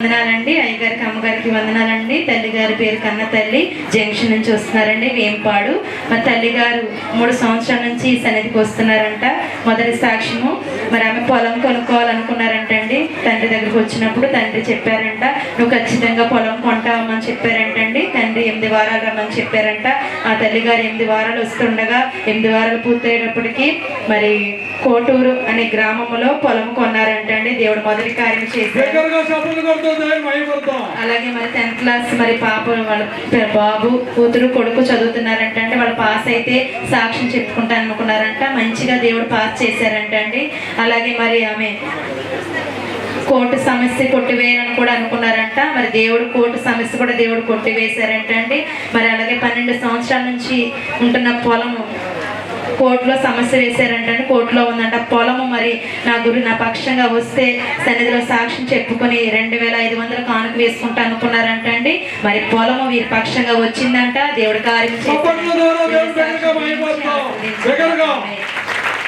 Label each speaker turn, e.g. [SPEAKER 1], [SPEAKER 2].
[SPEAKER 1] వందనాలండి. అయ్యగారికి అమ్మగారికి వందనాలండి. తల్లి గారి పేరు కన్న తల్లి, జంక్షన్ నుంచి వస్తున్నారండి, వేంపాడు. మరి తల్లి గారు 3 సంవత్సరాల నుంచి ఈ సన్నిధికి వస్తున్నారంట. మొదటి సాక్ష్యము, మరి ఆమె పొలం కొనుక్కోవాలనుకున్నారంటండి. తండ్రి దగ్గరికి వచ్చినప్పుడు తండ్రి చెప్పారంట, నువ్వు ఖచ్చితంగా పొలం కొంటావని చెప్పారంటండి. తండ్రి 8 వారాలు రమ్మని చెప్పారంట. ఆ తల్లి గారు 8 వారాలు వస్తుండగా 8 వారాలు పూర్తయ్యేటప్పటికి మరి కోటూరు అనే గ్రామంలో పొలం కొన్నారంటండి. దేవుడు మొదటి కార్యం చేశారు. అలాగే మరి 10th క్లాస్ మరి పాప వాళ్ళ బాబు కూతురు కొడుకు చదువుతున్నారంట అండి. వాళ్ళు పాస్ అయితే సాక్ష్యం చెప్పుకుంటా అనుకున్నారంట. మంచిగా దేవుడు పాస్ చేశారంట అండి. అలాగే మరి ఆమె కోర్టు సమస్య కొట్టివేయాలని కూడా అనుకున్నారంట. మరి దేవుడు కోర్టు సమస్య కూడా దేవుడు కొట్టివేశారంట అండి. మరి అలాగే 12 సంవత్సరాల నుంచి ఉంటున్న పొలము కోర్టులో సమస్య వేశారంటే కోర్టులో ఉందంట. పొలము మరి నా పక్షంగా వస్తే సన్నిధిలో సాక్ష్యం చెప్పుకొని 2500 కానుక వేసుకుంటా అనుకున్నారంట అండి. మరి పొలము వీరి పక్షంగా వచ్చిందంట. దేవుడి కార్యం చేసి